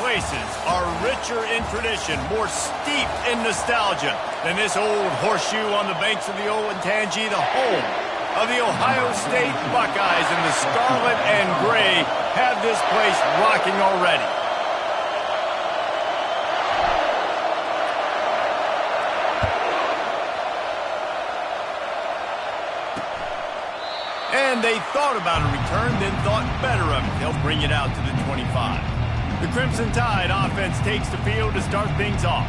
places are richer in tradition, more steeped in nostalgia than this old horseshoe on the banks of the Olentangy, the home of the Ohio State Buckeyes. And the scarlet and gray have this place rocking already. And they thought about a return, then thought better of it. They'll bring it out to the 25. The Crimson Tide offense takes the field to start things off.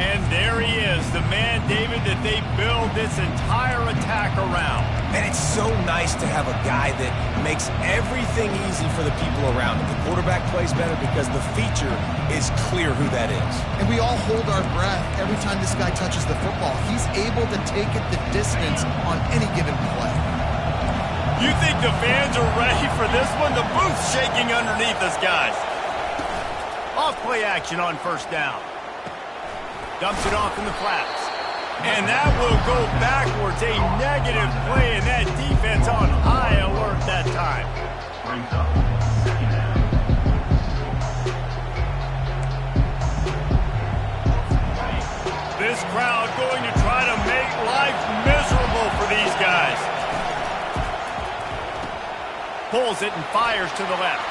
And there he is, the man, David, that they build this entire attack around. And it's so nice to have a guy that makes everything easy for the people around him. The quarterback plays better because the feature is clear who that is. And we all hold our breath every time this guy touches the football. He's able to take it the distance on any given play. You think the fans are ready for this one? The booth's shaking underneath us, guys. Off play action on first down. Dumps it off in the flats. And that will go backwards. A negative play, and that defense on high alert that time. This crowd going to try to make life miserable for these guys. Pulls it and fires to the left.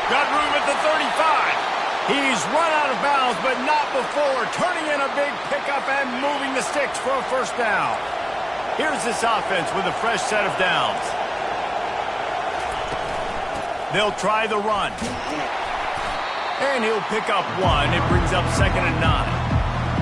Got room at the 35. He's run out of bounds, but not before turning in a big pickup and moving the sticks for a first down. Here's this offense with a fresh set of downs. They'll try the run. And he'll pick up one. It brings up 2nd and 9.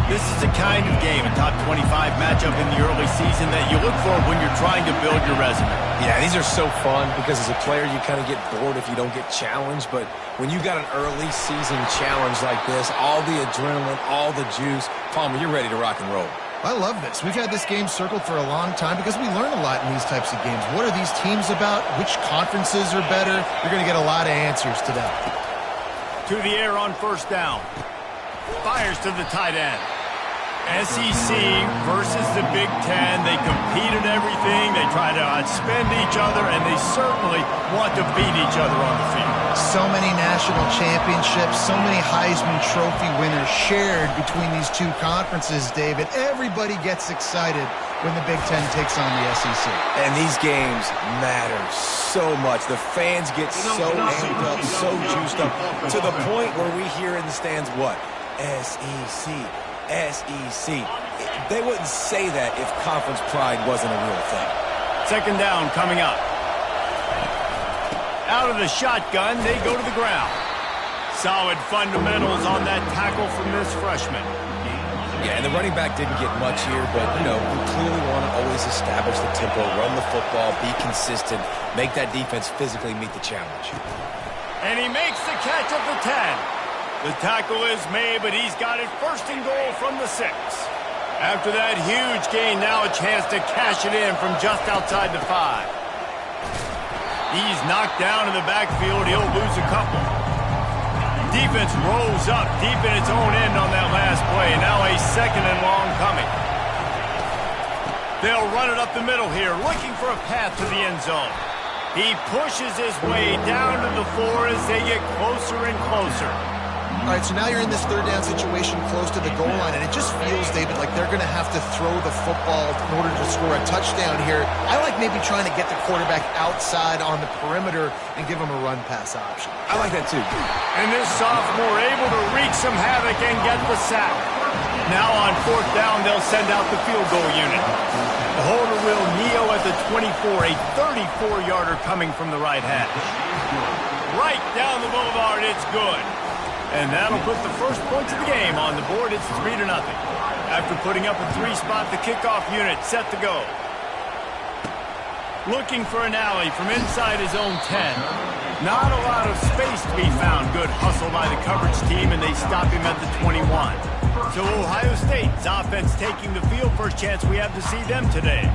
This is the kind of game, a top 25 matchup in the early season, that you look for when you're trying to build your resume. Yeah, these are so fun because as a player you kind of get bored if you don't get challenged, but when you got an early season challenge like this, all the adrenaline, all the juice, Palmer, you're ready to rock and roll. I love this. We've had this game circled for a long time because we learn a lot in these types of games. What are these teams about? Which conferences are better? You're going to get a lot of answers today. To the air on first down. Fires to the tight end. SEC versus the Big Ten. They compete at everything. They try to outspend each other, and they certainly want to beat each other on the field. So many national championships, so many Heisman Trophy winners shared between these two conferences, David. Everybody gets excited when the Big Ten takes on the SEC. And these games matter so much. The fans get so amped up, so juiced up, to the point where we hear in the stands what? SEC. SEC. They wouldn't say that if conference pride wasn't a real thing. 2nd down coming up. Out of the shotgun, they go to the ground. Solid fundamentals on that tackle from this freshman. Yeah, and the running back didn't get much here, but, you know, we clearly want to always establish the tempo, run the football, be consistent, make that defense physically meet the challenge. And he makes the catch at the 10. The tackle is made, but he's got it 1st and goal from the 6. After that huge gain, now a chance to cash it in from just outside the 5. He's knocked down in the backfield. He'll lose a couple. Defense rolls up deep in its own end on that last play. Now a 2nd and long coming. They'll run it up the middle here, looking for a path to the end zone. He pushes his way down to the 4 as they get closer and closer. All right, so now you're in this 3rd down situation close to the goal line, and it just feels, David, like they're going to have to throw the football in order to score a touchdown here. I like maybe trying to get the quarterback outside on the perimeter and give him a run-pass option. I like that, too. And this sophomore able to wreak some havoc and get the sack. Now on 4th down, they'll send out the field goal unit. The holder will kneel at the 24, a 34-yarder coming from the right hash. Right down the boulevard, it's good. And that'll put the first points of the game on the board. It's 3-0. After putting up a 3-spot, the kickoff unit set to go. Looking for an alley from inside his own 10. Not a lot of space to be found. Good hustle by the coverage team, and they stop him at the 21. So Ohio State's offense taking the field. First chance we have to see them today.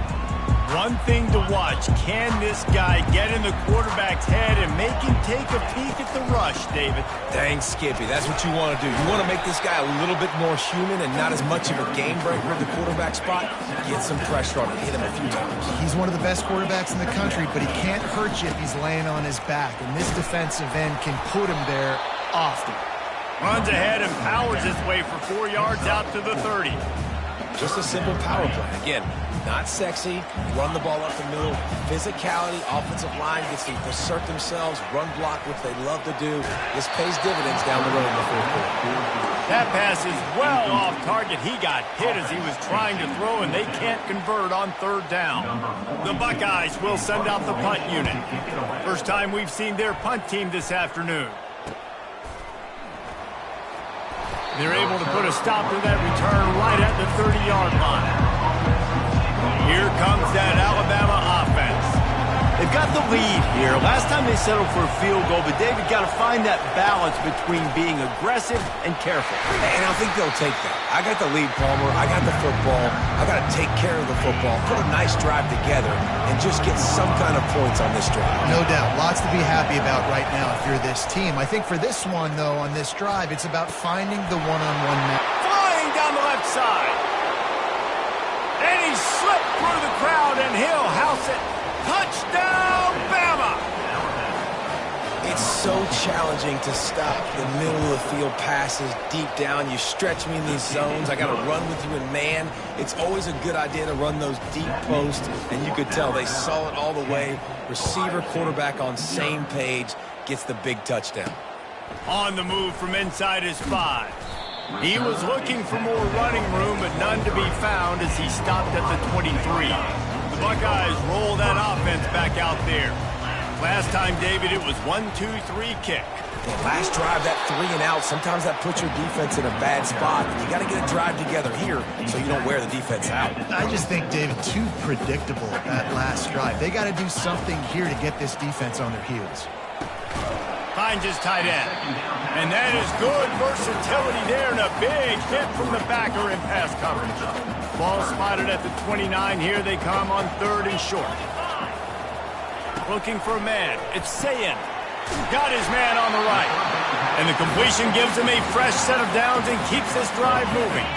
One thing to watch, can this guy get in the quarterback's head and make him take a peek at the rush, David? Dang, Skippy, that's what you want to do. You want to make this guy a little bit more human and not as much of a game breaker at the quarterback spot. Get some pressure on him, hit him a few times. He's one of the best quarterbacks in the country, but he can't hurt you if he's laying on his back, and this defensive end can put him there often. Runs ahead and powers his way for 4 yards out to the 30. Just a simple power play. Again, not sexy, run the ball up the middle, physicality, offensive line gets to assert themselves, run block, which they love to do. This pays dividends down the road in the fourth quarter. That pass is well off target. He got hit as he was trying to throw, and they can't convert on third down. The Buckeyes will send out the punt unit. First time we've seen their punt team this afternoon. They're able to put a stop to that return right at the 30-yard line. Here comes that Alabama offense. They've got the lead here. Last time they settled for a field goal, but David got to find that balance between being aggressive and careful. And I think they'll take that. I got the lead, Palmer. I got the football. I got to take care of the football, put a nice drive together, and just get some kind of points on this drive. No doubt. Lots to be happy about right now if you're this team. I think for this one, though, on this drive, it's about finding the one-on-one match. Flying down the left side. And he slipped through the crowd, and he'll house it. Touchdown, Bama! It's so challenging to stop the middle of the field passes deep down. You stretch me in these zones. I got to run with you in man. It's always a good idea to run those deep posts, and you could tell they saw it all the way. Receiver, quarterback on same page, gets the big touchdown. On the move from inside his 5. He was looking for more running room, but none to be found as he stopped at the 23. The Buckeyes roll that offense back out there. Last time, David, it was 1-2-3 kick. The last drive, that 3 and out, sometimes that puts your defense in a bad spot. You got to get a drive together here so you don't wear the defense out. I just think, David, too predictable that last drive. They got to do something here to get this defense on their heels. Finds his tight end. And that is good versatility there, and a big hit from the backer in pass coverage. Ball spotted at the 29. Here they come on 3rd and short. Looking for a man. It's Sayin. Got his man on the right. And the completion gives him a fresh set of downs and keeps this drive moving.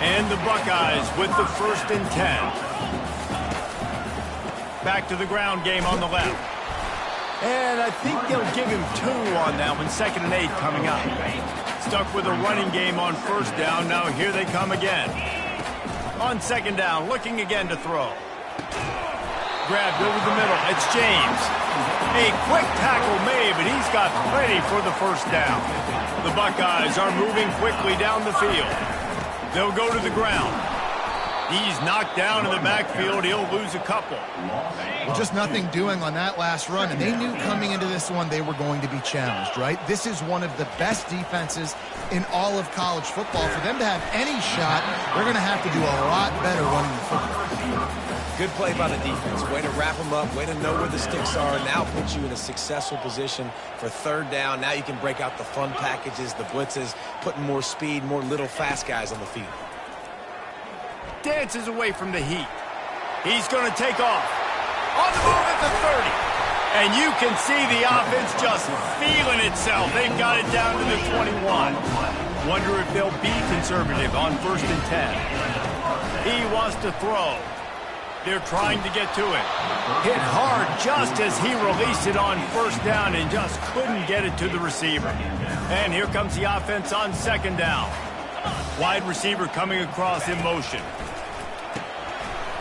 And the Buckeyes with the 1st and 10. Back to the ground game on the left. And I think they'll give him 2 on that one. 2nd and 8 coming up. Stuck with a running game on 1st down. Now here they come again. On 2nd down, looking again to throw. Grabbed over the middle. It's James. A quick tackle made, but he's got plenty for the 1st down. The Buckeyes are moving quickly down the field. They'll go to the ground. He's knocked down in the backfield. He'll lose a couple. Well, just nothing doing on that last run, and they knew coming into this one they were going to be challenged, right? This is one of the best defenses in all of college football. For them to have any shot, they're going to have to do a lot better running the football. Good play by the defense. Way to wrap them up. Way to know where the sticks are. Now put you in a successful position for 3rd down. Now you can break out the fun packages, the blitzes, putting more speed, more little fast guys on the field. Dances away from the heat. He's going to take off. On the move at the 30. And you can see the offense just feeling itself. They've got it down to the 21. Wonder if they'll be conservative on 1st and 10. He wants to throw. They're trying to get to it. Hit hard just as he released it on 1st down and just couldn't get it to the receiver. And here comes the offense on 2nd down. Wide receiver coming across in motion.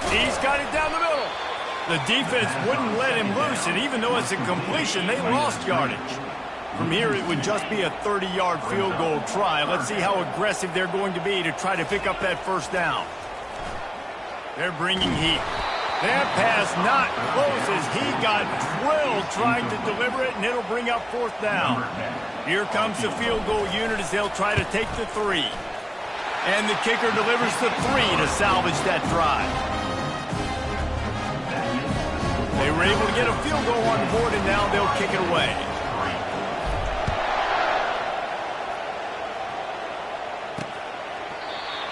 He's got it down the middle. The defense wouldn't let him loose, and even though it's a completion, they lost yardage. From here, it would just be a 30-yard field goal try. Let's see how aggressive they're going to be to try to pick up that 1st down. They're bringing heat. That pass not close as he got drilled trying to deliver it, and it'll bring up 4th down. Here comes the field goal unit as they'll try to take the 3. And the kicker delivers the 3 to salvage that drive. They were able to get a field goal on the board, and now they'll kick it away.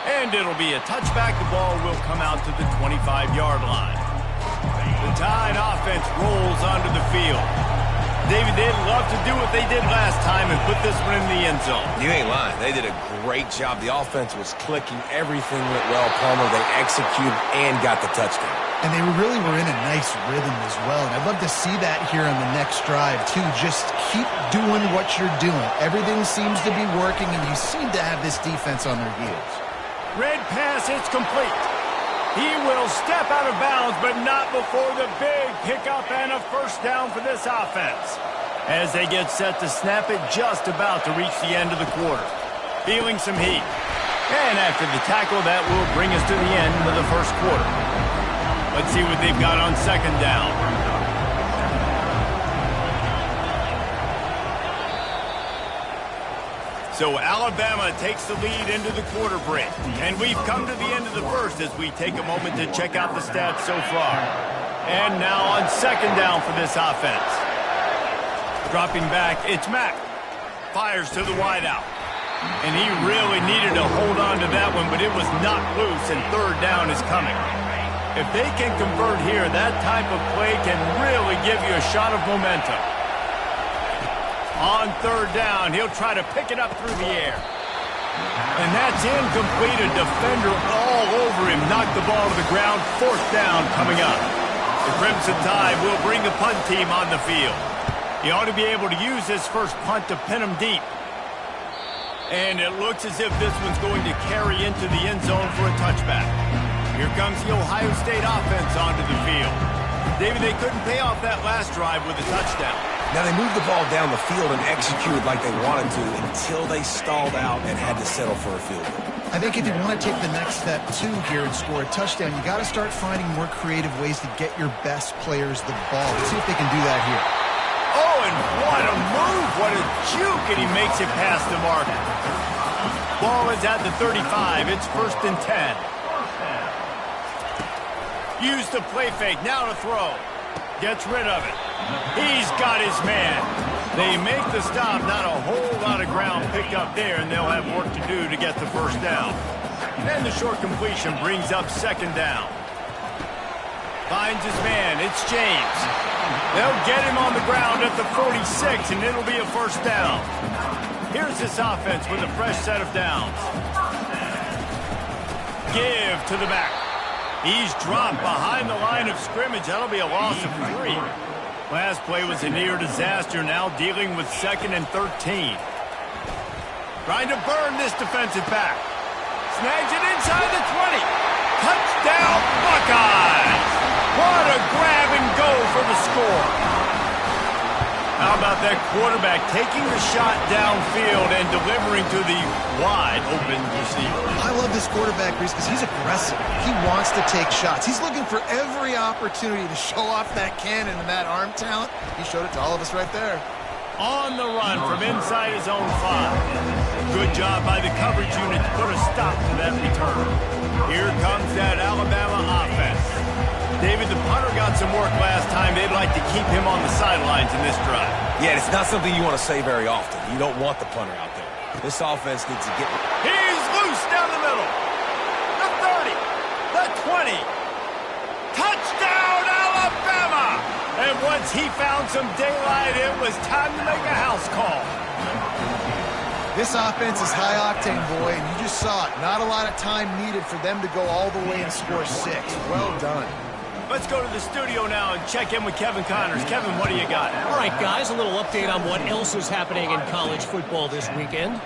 And it'll be a touchback. The ball will come out to the 25-yard line. The Tide offense rolls onto the field. David, they'd love to do what they did last time and put this one in the end zone. You ain't lying. They did a great job. The offense was clicking. Everything went well, Palmer. They executed and got the touchdown. And they really were in a nice rhythm as well. And I'd love to see that here on the next drive, too. Just keep doing what you're doing. Everything seems to be working, and you seem to have this defense on their heels. Red pass, it's complete. He will step out of bounds, but not before the big pickup and a first down for this offense. As they get set to snap it, just about to reach the end of the quarter. Feeling some heat. And after the tackle, that will bring us to the end of the first quarter. Let's see what they've got on second down. So Alabama takes the lead into the quarter break. And we've come to the end of the first as we take a moment to check out the stats so far. And now on second down for this offense. Dropping back, it's Mack. Fires to the wideout. And he really needed to hold on to that one, but it was knocked loose, and third down is coming. If they can convert here, that type of play can really give you a shot of momentum. On third down, he'll try to pick it up through the air. And that's incomplete. A defender all over him. Knocked the ball to the ground. Fourth down coming up. The Crimson Tide will bring the punt team on the field. He ought to be able to use this first punt to pin him deep. And it looks as if this one's going to carry into the end zone for a touchback. Here comes the Ohio State offense onto the field. David, they couldn't pay off that last drive with a touchdown. Now, they moved the ball down the field and executed like they wanted to until they stalled out and had to settle for a field goal. I think if you want to take the next step, too, here and score a touchdown, you got to start finding more creative ways to get your best players the ball. Let's see if they can do that here. Oh, and what a move. What a juke, and he makes it past the mark. Ball is at the 35. It's 1st and 10. Use the play fake. Now to throw. Gets rid of it. He's got his man. They make the stop. Not a whole lot of ground picked up there, and they'll have work to do to get the first down. And the short completion brings up second down. Finds his man. It's James. They'll get him on the ground at the 46, and it'll be a first down. Here's this offense with a fresh set of downs. Give to the back. He's dropped behind the line of scrimmage. That'll be a loss of 3. Last play was a near disaster. Now dealing with 2nd and 13. Trying to burn this defensive back. Snags it inside the 20. Touchdown, Buckeyes! What a grab and go for the score. How about that quarterback taking the shot downfield and delivering to the wide open receiver? I love this quarterback, Reese, because he's aggressive. He wants to take shots. He's looking for every opportunity to show off that cannon and that arm talent. He showed it to all of us right there. On the run from inside his own 5. Good job by the coverage unit to put a stop to that return. Here comes that Alabama offense. David, the punter got some work last time. They'd like to keep him on the sidelines in this drive. Yeah, it's not something you want to say very often. You don't want the punter out there. This offense needs to get... He's loose down the middle. The 30. The 20. Touchdown, Alabama! And once he found some daylight, it was time to make a house call. This offense is high octane, boy, and you just saw it. Not a lot of time needed for them to go all the way and score 6. Well done. Let's go to the studio now and check in with Kevin Connors. Kevin, what do you got? All right, guys, a little update on what else is happening in college football this weekend.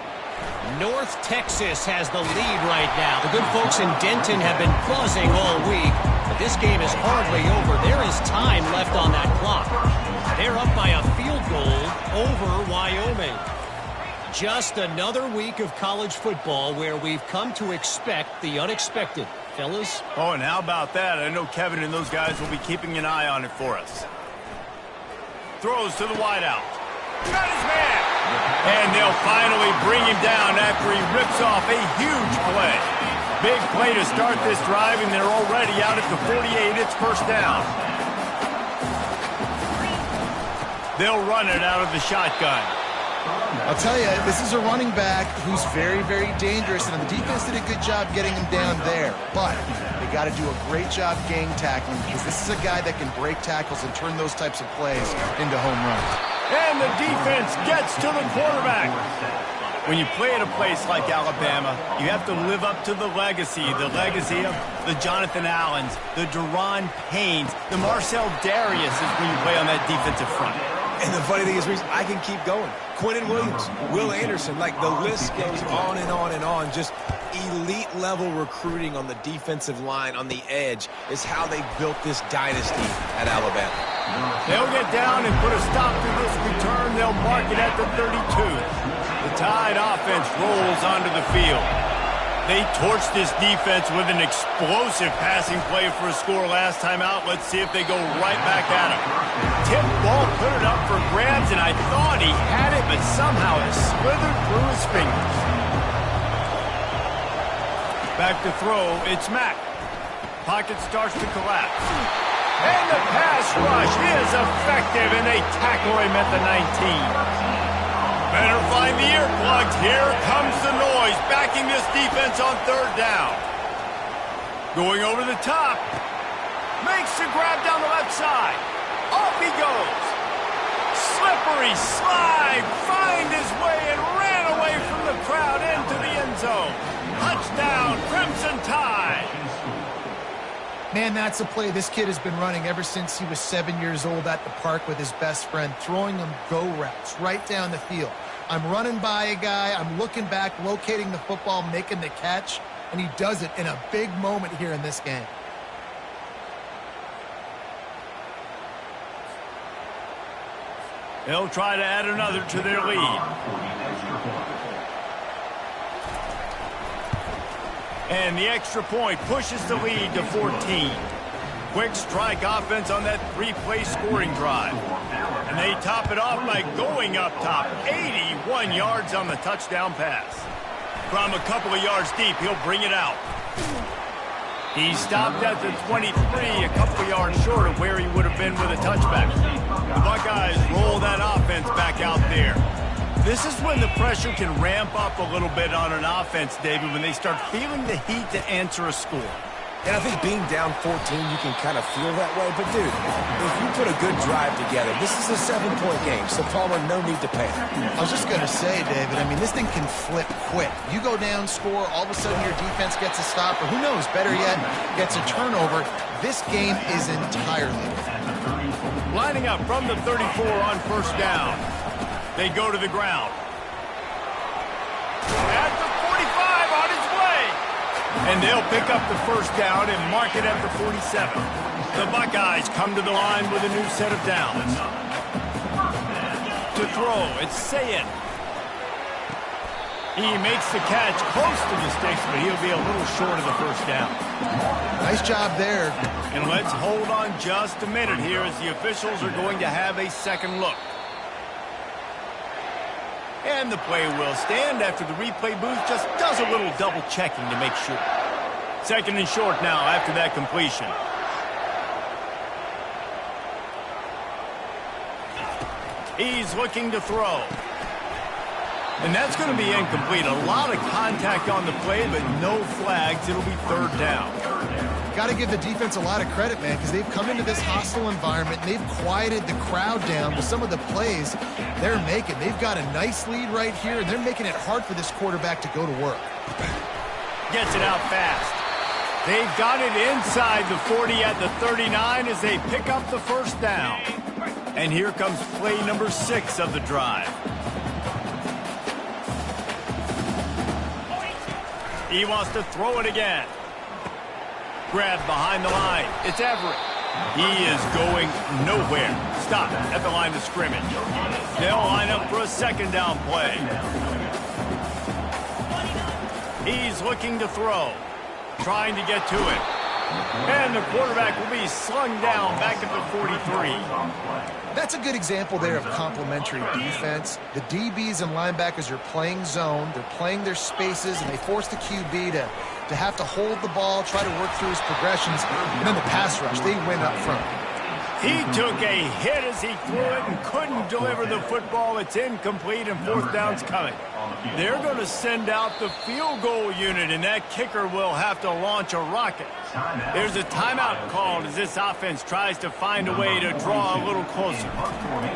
North Texas has the lead right now. The good folks in Denton have been buzzing all week, but this game is hardly over. There is time left on that clock. They're up by a field goal over Wyoming. Just another week of college football where we've come to expect the unexpected. Fellas? Oh, and how about that? I know Kevin and those guys will be keeping an eye on it for us. Throws to the wideout. Got his man! And they'll finally bring him down after he rips off a huge play. Big play to start this drive, and they're already out at the 48. It's first down. They'll run it out of the shotgun. I'll tell you, this is a running back who's very, very dangerous, and the defense did a good job getting him down there. But they got to do a great job gang tackling because this is a guy that can break tackles and turn those types of plays into home runs. And the defense gets to the quarterback. When you play at a place like Alabama, you have to live up to the legacy of the Jonathan Allens, the Deron Paynes, the Marcel Dariuses when you play on that defensive front. And the funny thing is, Reese, I can keep going. Quentin Williams, Will Anderson, like the list goes on and on and on. Just elite-level recruiting on the defensive line, on the edge, is how they built this dynasty at Alabama. They'll get down and put a stop to this return. They'll mark it at the 32. The Tide offense rolls onto the field. They torched this defense with an explosive passing play for a score last time out. Let's see if they go right back at him. Tip ball, put it up for grabs, and I thought he had it, but somehow it slithered through his fingers. Back to throw, it's Mack. Pocket starts to collapse. And the pass rush is effective, and they tackle him at the 19. Better find the earplugs. Here comes the noise, backing this defense on third down. Going over the top. Makes the grab down the left side. Off he goes. Slippery slide. Find his way and ran away from the crowd into the end zone. Touchdown, Crimson Tide. Man, that's a play this kid has been running ever since he was 7 years old at the park with his best friend, throwing him go routes right down the field. I'm running by a guy, I'm looking back, locating the football, making the catch, and he does it in a big moment here in this game. They'll try to add another to their lead. And the extra point pushes the lead to 14. Quick strike offense on that three-play scoring drive. And they top it off by going up top. 81 yards on the touchdown pass. From a couple of yards deep, he'll bring it out. He stopped at the 23, a couple of yards short of where he would have been with a touchback. The Buckeyes roll that offense back out there. This is when the pressure can ramp up a little bit on an offense, David, when they start feeling the heat to answer a score. And I think being down 14, you can kind of feel that way. But, dude, if you put a good drive together, this is a 7-point game, so Palmer, no need to panic. I was just going to say, David, I mean, this thing can flip quick. You go down, score, all of a sudden your defense gets a stop, or who knows, better yet, gets a turnover. This game is entirely different. Lining up from the 34 on first down. They go to the ground. At the 45 on its way. And they'll pick up the first down and mark it at the 47. The Buckeyes come to the line with a new set of downs. To throw, it's Sayed. He makes the catch close to the sticks, but he'll be a little short of the first down. Nice job there. And let's hold on just a minute here as the officials are going to have a second look. And the play will stand after the replay booth just does a little double checking to make sure. Second and short now after that completion. He's looking to throw. And that's going to be incomplete. A lot of contact on the play, but no flags. It'll be third down. Got to give the defense a lot of credit, man, because they've come into this hostile environment and they've quieted the crowd down with some of the plays they're making. They've got a nice lead right here, and they're making it hard for this quarterback to go to work. Gets it out fast. They've got it inside the 40 at the 39 as they pick up the first down. And here comes play number 6 of the drive. He wants to throw it again. Grabbed behind the line. It's Everett. He is going nowhere. Stop at the line of scrimmage. They'll line up for a second down play. He's looking to throw. Trying to get to it. And the quarterback will be slung down back at the 43. That's a good example there of complementary defense. The DBs and linebackers are playing zone. They're playing their spaces, and they force the QB to have to hold the ball, try to work through his progressions, and then the pass rush. They win up front. He took a hit as he threw it and couldn't deliver the football. It's incomplete, and fourth down's coming. They're going to send out the field goal unit, and that kicker will have to launch a rocket. There's a timeout called as this offense tries to find a way to draw a little closer.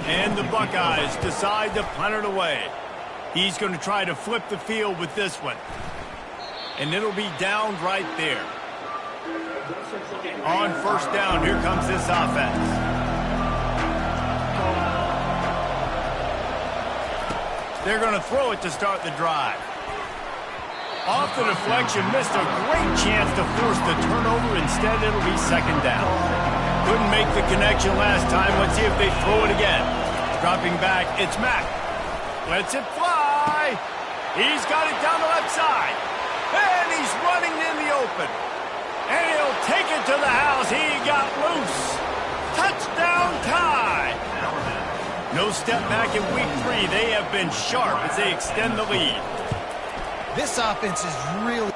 And the Buckeyes decide to punt it away. He's going to try to flip the field with this one. And it'll be down right there. On first down, here comes this offense. They're going to throw it to start the drive. Off the deflection, missed a great chance to force the turnover. Instead, it'll be second down. Couldn't make the connection last time. Let's see if they throw it again. Dropping back, it's Mack. Lets it fly. He's got it down the left side. And he's running in the open. And he'll take it to the house. He got loose. Touchdown tie. No step back in week 3. They have been sharp as they extend the lead. This offense is really...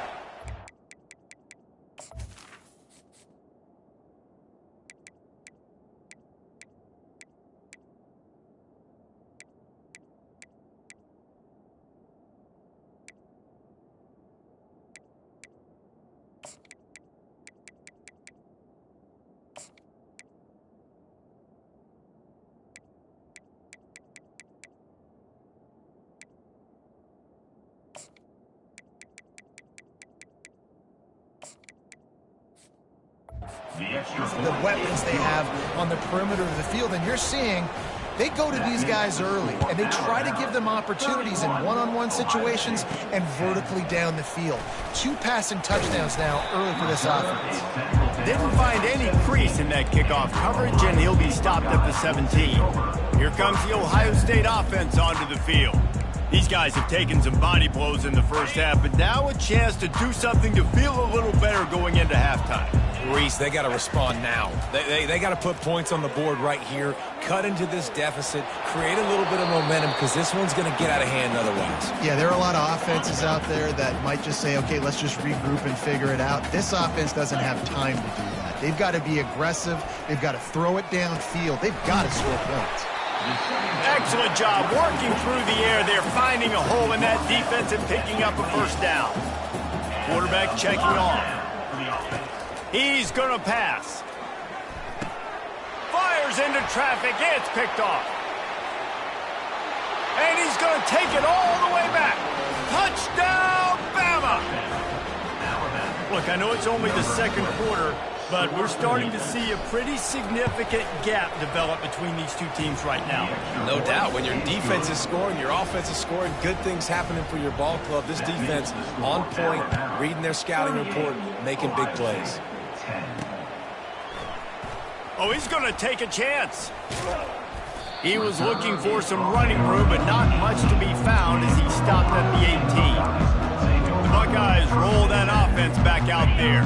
the weapons they have on the perimeter of the field, and you're seeing they go to these guys early, and they try to give them opportunities in one-on-one situations and vertically down the field. 2 passing touchdowns now early for this offense. Didn't find any crease in that kickoff coverage, and he'll be stopped at the 17. Here comes the Ohio State offense onto the field. These guys have taken some body blows in the first half, but now a chance to do something to feel a little better going into halftime. Reese, they got to respond now. They got to put points on the board right here, cut into this deficit, create a little bit of momentum, because this one's going to get out of hand otherwise. Yeah, there are a lot of offenses out there that might just say, okay, let's just regroup and figure it out. This offense doesn't have time to do that. They've got to be aggressive. They've got to throw it downfield. They've got to score points. Excellent job working through the air. They're finding a hole in that defense and picking up a first down. Quarterback checking off. He's going to pass. Fires into traffic. It's picked off. And he's going to take it all the way back. Touchdown, Bama! Look, I know it's only the second quarter, but we're starting to see a pretty significant gap develop between these two teams right now. No doubt. When your defense is scoring, your offense is scoring, good things happening for your ball club. This defense on point, reading their scouting report, making big plays. Oh, he's going to take a chance. He was looking for some running room, but not much to be found as he stopped at the 18. The Buckeyes roll that offense back out there.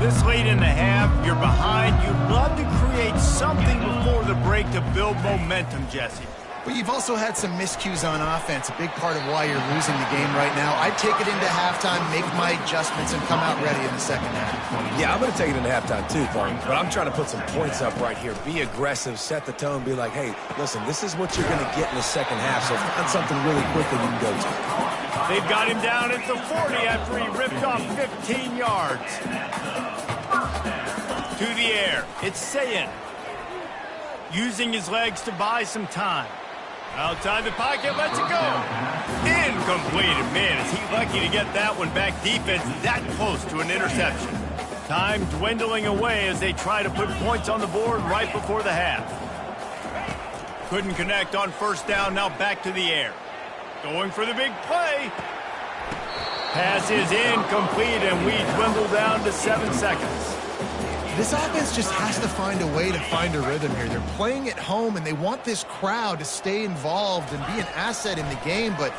This late in the half, you're behind. You'd love to create something before the break to build momentum, Jesse. But you've also had some miscues on offense, a big part of why you're losing the game right now. I'd take it into halftime, make my adjustments, and come out ready in the second half. Yeah, I'm going to take it into halftime too, Thorne. But I'm trying to put some points up right here. Be aggressive, set the tone, be like, hey, listen, this is what you're going to get in the second half, so find something really quick that you can go to. They've got him down at the 40 after he ripped off 15 yards. To the air, it's Sayin. Using his legs to buy some time. Outside the pocket, lets it go. Incomplete. Man, is he lucky to get that one back. Defense that close to an interception. Time dwindling away as they try to put points on the board right before the half. Couldn't connect on first down, now back to the air. Going for the big play. Pass is incomplete, and we dwindle down to 7 seconds. This offense just has to find a way to find a rhythm here. They're playing at home, and they want this crowd to stay involved and be an asset in the game, but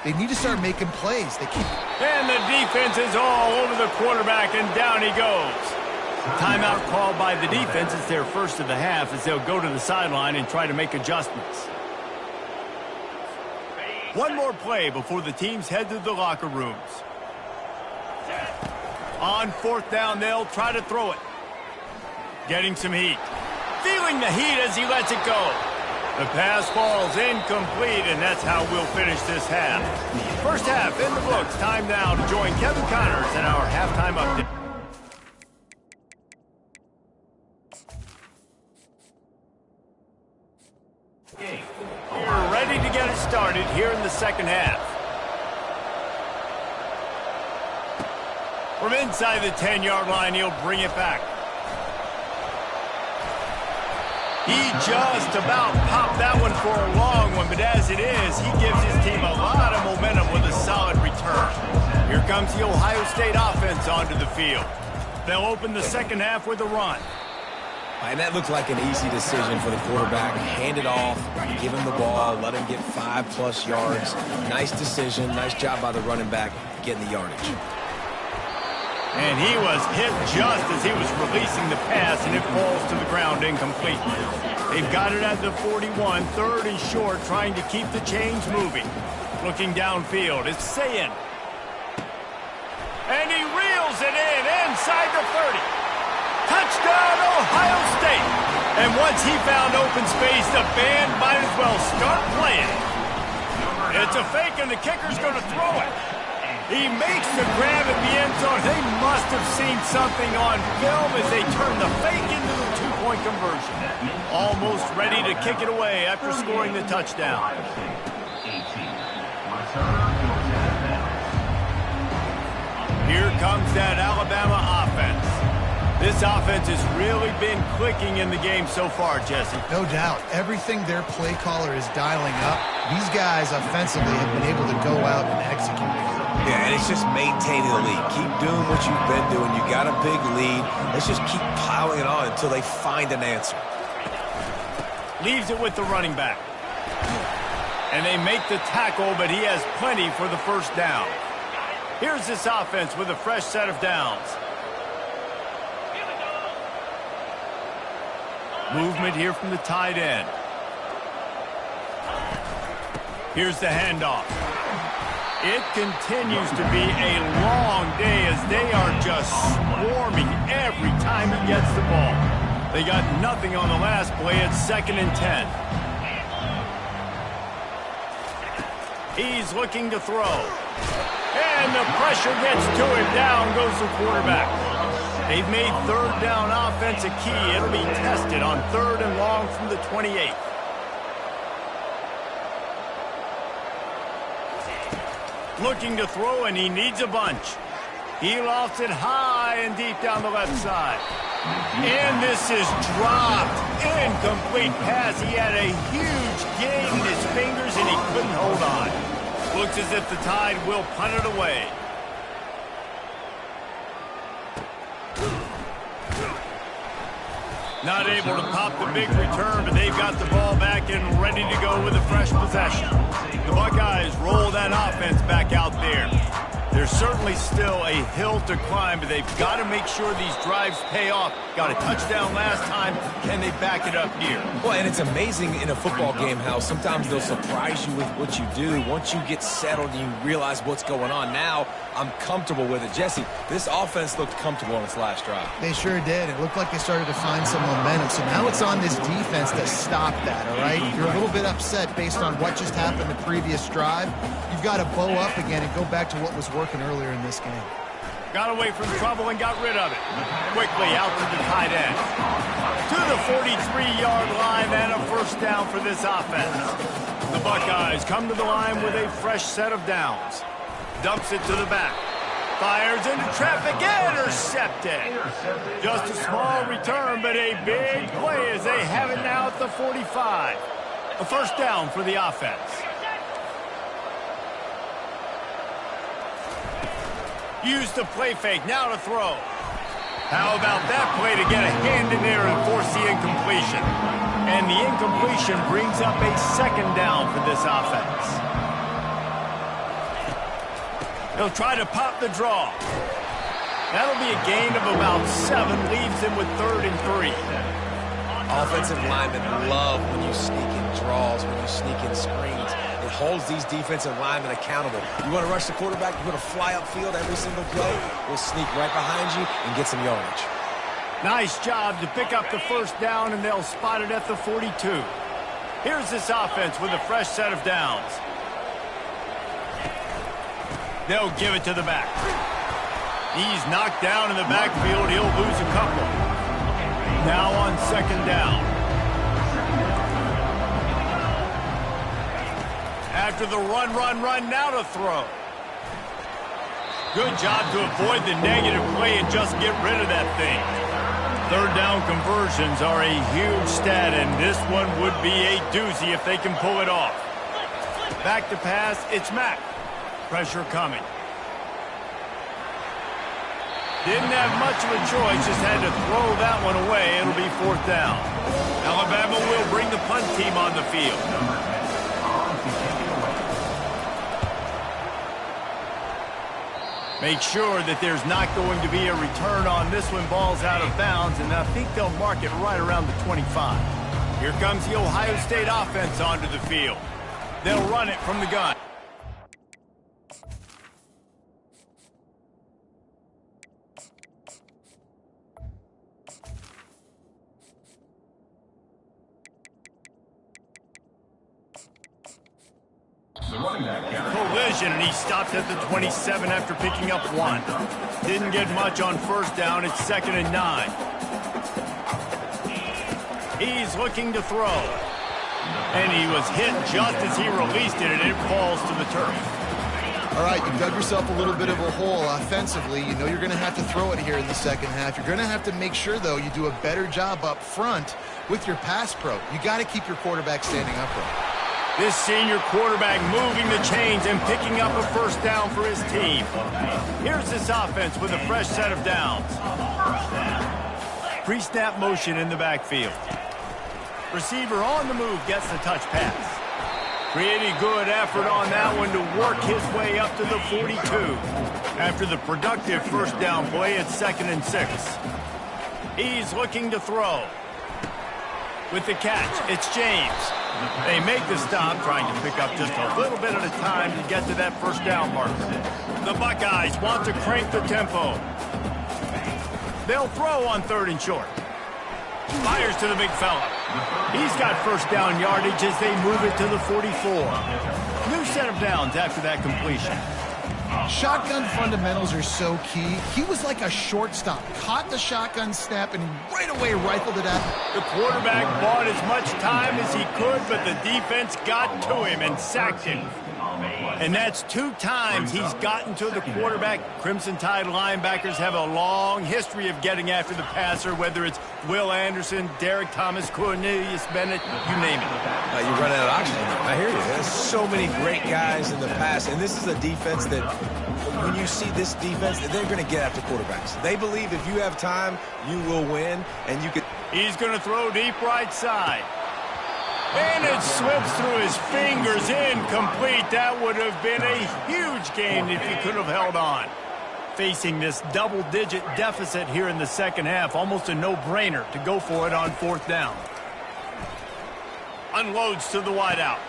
they need to start making plays. They keep... And the defense is all over the quarterback, and down he goes. Timeout called by the defense. It's their first of the half as they'll go to the sideline and try to make adjustments. One more play before the teams head to the locker rooms. On fourth down, they'll try to throw it. Getting some heat. Feeling the heat as he lets it go. The pass falls incomplete, and that's how we'll finish this half. First half in the books. Time now to join Kevin Connors in our halftime update. We're ready to get it started here in the second half. From inside the 10-yard line, he'll bring it back. He just about popped that one for a long one, but as it is, he gives his team a lot of momentum with a solid return. Here comes the Ohio State offense onto the field. They'll open the second half with a run. And that looked like an easy decision for the quarterback. Hand it off, give him the ball, let him get 5+ yards. Nice decision, nice job by the running back getting the yardage. And he was hit just as he was releasing the pass, and it falls to the ground incomplete. They've got it at the 41, third and short, trying to keep the chains moving. Looking downfield, it's Sayin. And he reels it in inside the 30. Touchdown, Ohio State. And once he found open space, the band might as well start playing. It's a fake, and the kicker's going to throw it. He makes the grab at the end zone. They must have seen something on film as they turn the fake into the two-point conversion. Almost ready to kick it away after scoring the touchdown. Here comes that Alabama offense. This offense has really been clicking in the game so far, Jesse. No doubt. Everything their play caller is dialing up, these guys offensively have been able to go out and execute. Yeah, and it's just maintaining the lead. Keep doing what you've been doing. You got a big lead. Let's just keep piling it on until they find an answer. Leaves it with the running back. And they make the tackle, but he has plenty for the first down. Here's this offense with a fresh set of downs. Movement here from the tight end. Here's the handoff. It continues to be a long day as they are just swarming every time he gets the ball. They got nothing on the last play. It's 2nd and 10. He's looking to throw. And the pressure gets to him. Down goes the quarterback. They've made third down offense a key. It'll be tested on 3rd and long from the 28. Looking to throw, and he needs a bunch. He lofts it high and deep down the left side. And this is dropped. Incomplete pass. He had a huge gain in his fingers, and he couldn't hold on. Looks as if the Tide will punt it away. Not able to pop the big return, but they've got the ball back and ready to go with a fresh possession. The Buckeyes roll that offense back out there. There's certainly still a hill to climb, but they've got to make sure these drives pay off. Got a touchdown last time. Can they back it up here? Well, and it's amazing in a football game how sometimes they'll surprise you with what you do. Once you get settled and you realize what's going on, now I'm comfortable with it. Jesse, this offense looked comfortable on its last drive. They sure did. It looked like they started to find some momentum. So now it's on this defense to stop that, all right? You're a little bit upset based on what just happened the previous drive. You've got to bow up again and go back to what was working earlier in this game. Got away from trouble and got rid of it. Quickly out to the tight end. To the 43-yard line and a first down for this offense. The Buckeyes come to the line with a fresh set of downs. Dumps it to the back. Fires into traffic. Intercepted. Just a small return, but a big play as they have it now at the 45. A first down for the offense. Use the play fake, now to throw. How about that play to get a hand in there and force the incompletion? And the incompletion brings up a second down for this offense. He'll try to pop the draw. That'll be a gain of about 7, leaves him with 3rd and 3. Offensive linemen love when you sneak in draws, when you sneak in screens. It holds these defensive linemen accountable. You want to rush the quarterback, you want to fly upfield every single play, we'll sneak right behind you and get some yardage. Nice job to pick up the first down, and they'll spot it at the 42. Here's this offense with a fresh set of downs. They'll give it to the back. He's knocked down in the backfield. He'll lose a couple. Now on second down. After the run, now to throw. Good job to avoid the negative play and just get rid of that thing. Third down conversions are a huge stat, and this one would be a doozy if they can pull it off. Back to pass, it's Mack. Pressure coming. Didn't have much of a choice, just had to throw that one away. It'll be fourth down. Alabama will bring the punt team on the field. Make sure that there's not going to be a return on this one. Ball's out of bounds, and I think they'll mark it right around the 25. Here comes the Ohio State offense onto the field. They'll run it from the gun. Collision, and he stopped at the 27 after picking up one. Didn't get much on first down. It's 2nd and 9. He's looking to throw. And he was hit just as he released it, and it falls to the turf. All right, you dug yourself a little bit of a hole offensively. You know you're going to have to throw it here in the second half. You're going to have to make sure, though, you do a better job up front with your pass pro. You got to keep your quarterback standing upright. This senior quarterback moving the chains and picking up a first down for his team. Here's this offense with a fresh set of downs. Pre-snap motion in the backfield. Receiver on the move gets the touch pass. Pretty good effort on that one to work his way up to the 42. After the productive first down play, it's 2nd and 6. He's looking to throw. With the catch, it's James. They make the stop, trying to pick up just a little bit at a time to get to that first down marker. The Buckeyes want to crank the tempo. They'll throw on 3rd and short. Fires to the big fella. He's got first down yardage as they move it to the 44. New set of downs after that completion. Shotgun fundamentals are so key. He was like a shortstop. Caught the shotgun snap and right away rifled it out. The quarterback bought as much time as he could, but the defense got to him and sacked him. And that's 2 times he's gotten to the quarterback. Crimson Tide linebackers have a long history of getting after the passer, whether it's Will Anderson, Derek Thomas, Cornelius Bennett, you name it. You run out of oxygen. I hear you. There's so many great guys in the past, and this is a defense that when you see this defense, they're going to get after quarterbacks. They believe if you have time, you will win, and you could. He's going to throw deep right side. And it slips through his fingers, incomplete. That would have been a huge gain if he could have held on. Facing this double-digit deficit here in the second half, almost a no-brainer to go for it on 4th down. Unloads to the wideout.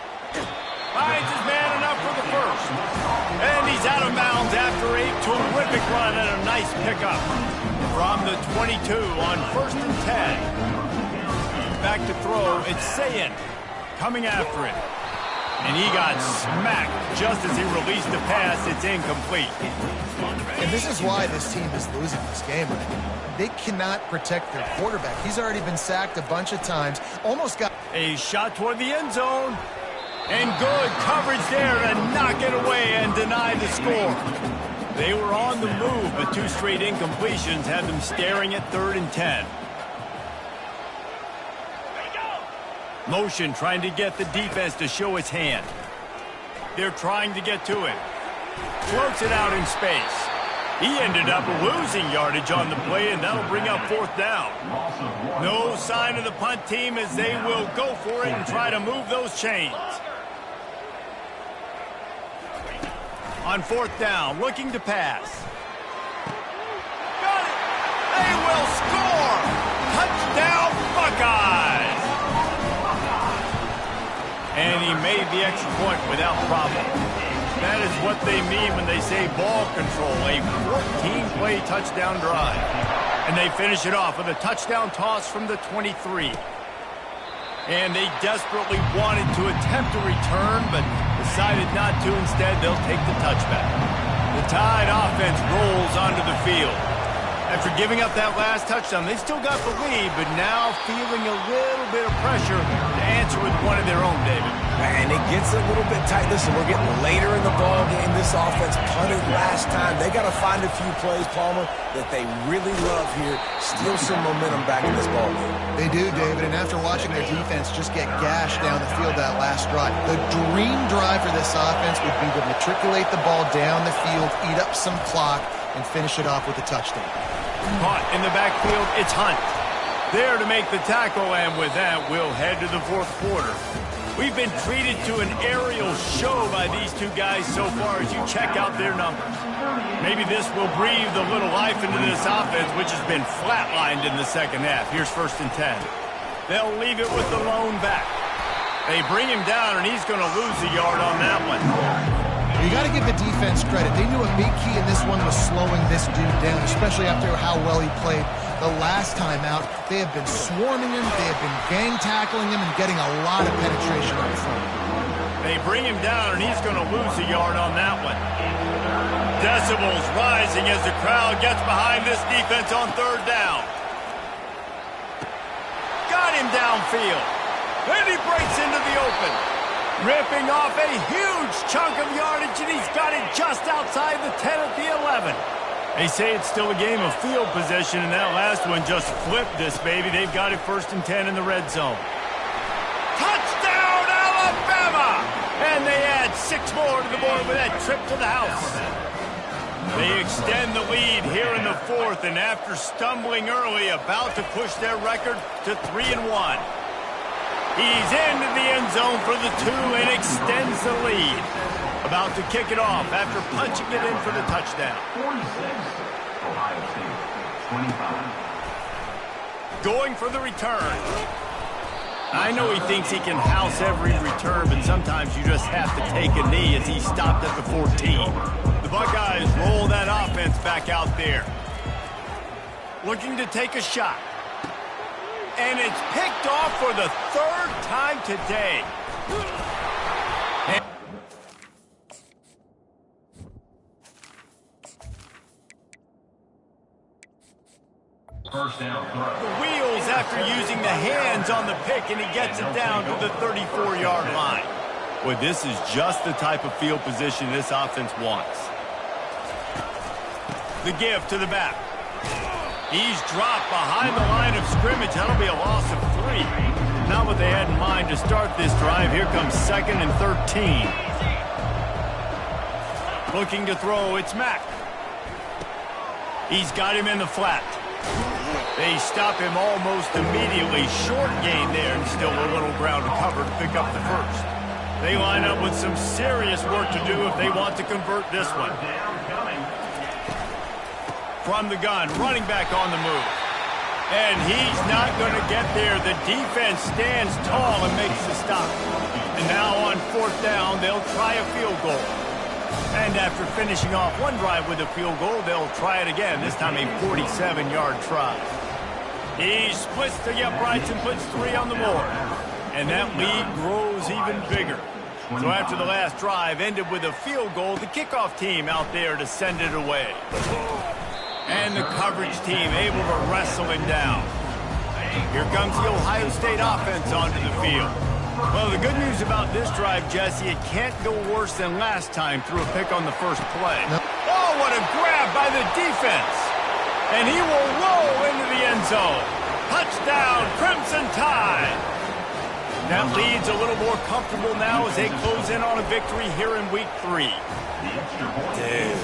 Finds his man enough for the first. And he's out of bounds after a terrific run and a nice pickup. From the 22 on 1st and 10. Back to throw, it's Sayin coming after him. And he got smacked just as he released the pass. It's incomplete. And this is why this team is losing this game right now. They cannot protect their quarterback. He's already been sacked a bunch of times. Almost got a shot toward the end zone. And good coverage there to knock it away and deny the score. They were on the move, but 2 straight incompletions had them staring at 3rd and 10. Motion trying to get the defense to show its hand. They're trying to get to it. Floats it out in space. He ended up losing yardage on the play, and that'll bring up 4th down. No sign of the punt team as they will go for it and try to move those chains. On 4th down, looking to pass. Got it! They will score! Touchdown, Buckeyes! And he made the extra point without problem. That is what they mean when they say ball control, a 14-play touchdown drive. And they finish it off with a touchdown toss from the 23. And they desperately wanted to attempt a return, but decided not to. Instead, they'll take the touchback. The Tide offense rolls onto the field. After giving up that last touchdown, they still got the lead, but now feeling a little bit of pressure to answer with one of their own, David. And it gets a little bit tight. Listen, we're getting later in the ball game. This offense punted last time. They got to find a few plays, Palmer, that they really love here. Steal some momentum back in this ball game. They do, David, and after watching their defense just get gashed down the field that last drive, the dream drive for this offense would be to matriculate the ball down the field, eat up some clock, and finish it off with a touchdown. Caught in the backfield, it's Hunt. There to make the tackle, and with that, we'll head to the fourth quarter. We've been treated to an aerial show by these two guys so far as you check out their numbers. Maybe this will breathe a little life into this offense, which has been flatlined in the second half. Here's 1st and 10. They'll leave it with the lone back. They bring him down, and he's going to lose a yard on that one. You got to give the defense credit. They knew a big key in this one was slowing this dude down, especially after how well he played the last time out. They have been swarming him, they have been gang tackling him, and getting a lot of penetration up front. They bring him down, and he's going to lose a yard on that one. Decibels rising as the crowd gets behind this defense on 3rd down. Got him downfield. And he breaks into the open. Ripping off a huge chunk of yardage, and he's got it just outside the 10 at the 11. They say it's still a game of field position, and that last one just flipped this baby. They've got it 1st and 10 in the red zone. Touchdown, Alabama! And they add 6 more to the board with that trip to the house. They extend the lead here in the 4th, and after stumbling early, about to push their record to 3-1. He's into the end zone for the 2 and extends the lead. About to kick it off after punching it in for the touchdown. 46, Ohio State, 25. Going for the return. I know he thinks he can house every return, but sometimes you just have to take a knee as he stopped at the 14. The Buckeyes roll that offense back out there. Looking to take a shot. And it's picked off for the 3rd time today. First down throw. The wheels after using the hands on the pick, and he gets it down to the 34-yard line. Well, this is just the type of field position this offense wants. The give to the back. He's dropped behind the line of scrimmage. That'll be a loss of 3. Not what they had in mind to start this drive. Here comes 2nd and 13. Looking to throw, it's Mack. He's got him in the flat. They stop him almost immediately. Short gain there, and still a little ground to cover to pick up the 1st. They line up with some serious work to do if they want to convert this one. From the gun, running back on the move. And he's not going to get there. The defense stands tall and makes the stop. And now on 4th down, they'll try a field goal. And after finishing off one drive with a field goal, they'll try it again, this time a 47-yard try. He splits the uprights and puts 3 on the board. And that lead grows even bigger. So after the last drive ended with a field goal, the kickoff team out there to send it away. And the coverage team able to wrestle him down. Here comes the Ohio State offense onto the field. Well, the good news about this drive, Jesse, it can't go worse than last time through a pick on the first play. Oh, what a grab by the defense. And he will roll into the end zone. Touchdown, Crimson Tide. That lead's a little more comfortable now as they close in on a victory here in Week 3. Dude,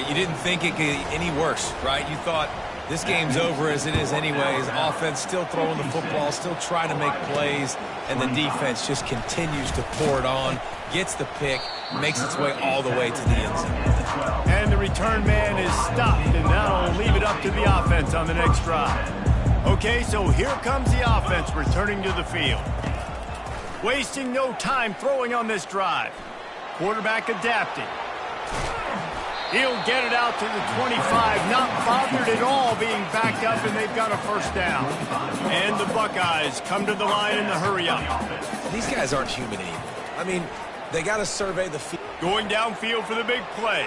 you didn't think it could get any worse, right? You thought this game's over as it is anyways. Offense still throwing the football, still trying to make plays, and the defense just continues to pour it on, gets the pick, makes its way all the way to the end zone. And the return man is stopped, and that'll leave it up to the offense on the next drive. Okay, so here comes the offense returning to the field. Wasting no time throwing on this drive. Quarterback adapting. He'll get it out to the 25, not bothered at all being backed up, and they've got a first down. And the Buckeyes come to the line in the hurry-up. These guys aren't human anymore. I mean, they got to survey the field. Going downfield for the big play.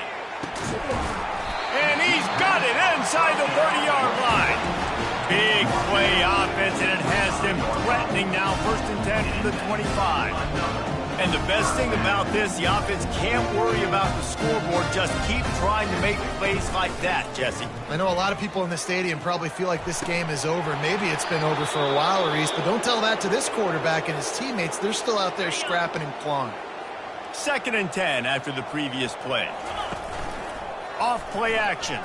And he's got it inside the 30-yard line. Big play offense, and it has them threatening now. 1st and 10 from the 25. And the best thing about this, the offense can't worry about the scoreboard. Just keep trying to make plays like that, Jesse. I know a lot of people in the stadium probably feel like this game is over. Maybe it's been over for a while, Reese, but don't tell that to this quarterback and his teammates. They're still out there scrapping and clawing. 2nd and 10 after the previous play. Off play action.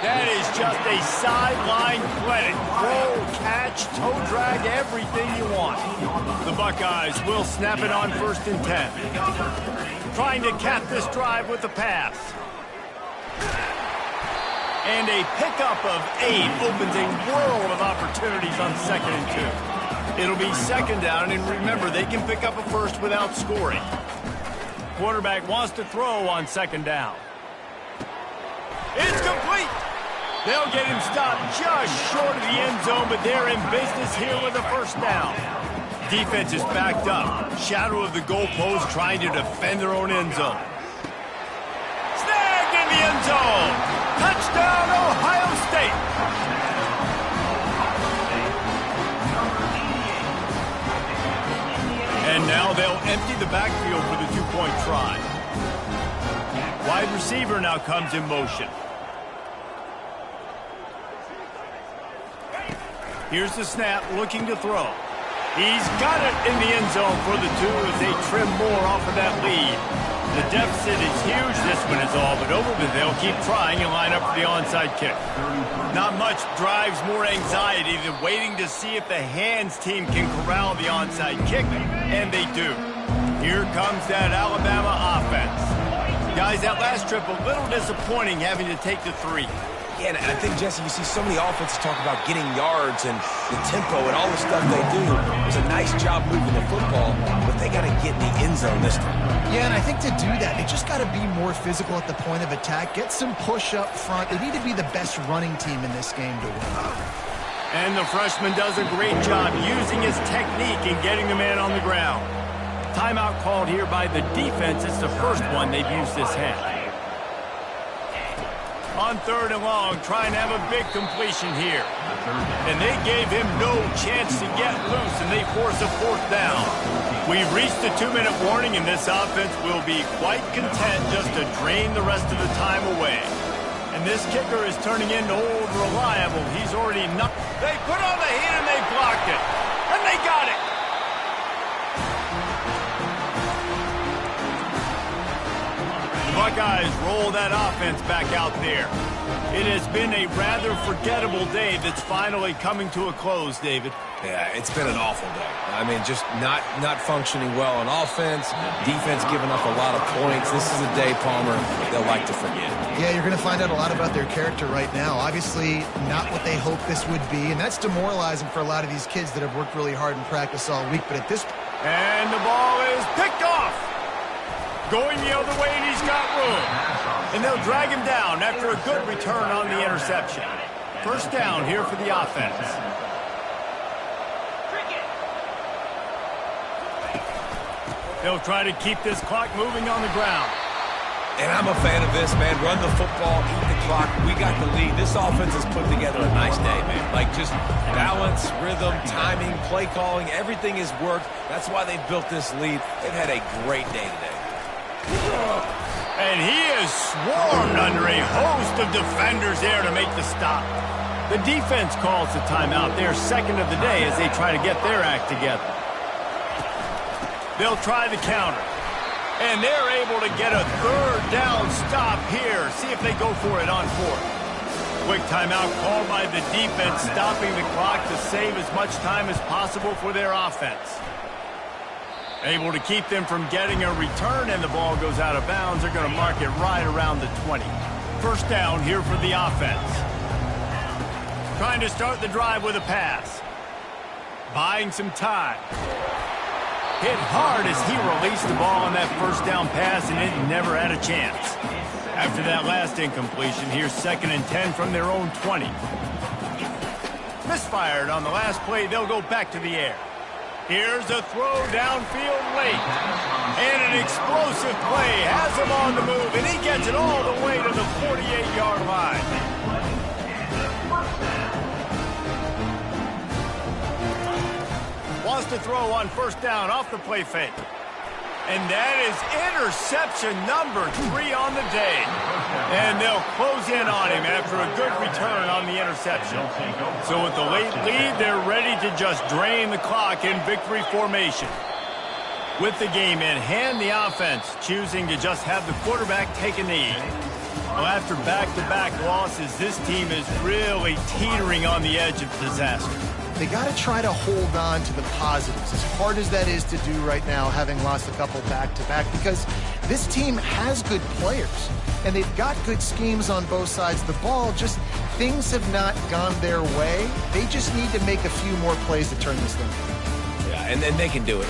That is just a sideline play. Throw, catch, toe drag, everything you want. The Buckeyes will snap it on 1st and 10. Trying to cap this drive with the pass. And a pickup of 8 opens a world of opportunities on 2nd and 2. It'll be 2nd down, and remember, they can pick up a first without scoring. Quarterback wants to throw on 2nd down. It's complete. They'll get him stopped just short of the end zone, but they're in business here with a first down. Defense is backed up. Shadow of the goalpost trying to defend their own end zone. Snagged in the end zone. Touchdown, Ohio State. And now they'll empty the backfield for the 2-point try. Wide receiver now comes in motion. Here's the snap, looking to throw. He's got it in the end zone for the 2 as they trim more off of that lead. The deficit is huge. This one is all but over, but they'll keep trying and line up for the onside kick. Not much drives more anxiety than waiting to see if the hands team can corral the onside kick, and they do. Here comes that Alabama offense. Guys, that last trip a little disappointing having to take the 3. Yeah, and I think, Jesse, you see so many offenses talk about getting yards and the tempo and all the stuff they do. It was a nice job moving the football, but they got to get in the end zone this time. Yeah, and I think to do that, they just got to be more physical at the point of attack, get some push up front. They need to be the best running team in this game to win. And the freshman does a great job using his technique and getting the man on the ground. Timeout called here by the defense. It's the first one they've used this half. On 3rd and long, trying to have a big completion here. And they gave him no chance to get loose, and they force a 4th down. We've reached the 2-minute warning, and this offense will be quite content just to drain the rest of the time away. And this kicker is turning into old reliable. He's already not. They put on the heat, and they blocked it. And they got it. Buckeyes roll that offense back out there. It has been a rather forgettable day that's finally coming to a close, David. Yeah, it's been an awful day. I mean, just not functioning well on offense, defense giving up a lot of points. This is a day, Palmer, they'll like to forget. Yeah, you're going to find out a lot about their character right now. Obviously, not what they hoped this would be, and that's demoralizing for a lot of these kids that have worked really hard in practice all week. But at this point... And the ball is picked off. Going the other way, and he's got room. And they'll drag him down after a good return on the interception. First down here for the offense. They'll try to keep this clock moving on the ground. And I'm a fan of this, man. Run the football, eat the clock. We got the lead. This offense has put together a nice day, man. Like, just balance, rhythm, timing, play calling, everything has worked. That's why they've built this lead. They've had a great day today. And he is swarmed under a host of defenders there to make the stop. The defense calls the timeout. They're 2nd of the day as they try to get their act together. They'll try the counter. And they're able to get a 3rd down stop here. See if they go for it on 4th. Quick timeout called by the defense, stopping the clock to save as much time as possible for their offense. Able to keep them from getting a return, and the ball goes out of bounds. They're going to mark it right around the 20. First down here for the offense. Trying to start the drive with a pass. Buying some time. Hit hard as he released the ball on that first down pass, and it never had a chance. After that last incompletion, here's 2nd and 10 from their own 20. Misfired on the last play. They'll go back to the air. Here's a throw downfield late. And an explosive play has him on the move, and he gets it all the way to the 48-yard line. Wants to throw on first down off the play fake. And that is interception number 3 on the day. And they'll close in on him after a good return on the interception. So with the late lead, they're ready to just drain the clock in victory formation. With the game in hand, the offense choosing to just have the quarterback take a knee. Well, after back-to-back losses, this team is really teetering on the edge of disaster. They got to try to hold on to the positives, as hard as that is to do right now, having lost a couple back-to-back, because this team has good players, and they've got good schemes on both sides of the ball. Just things have not gone their way. They just need to make a few more plays to turn this thing. Yeah, and they can do it.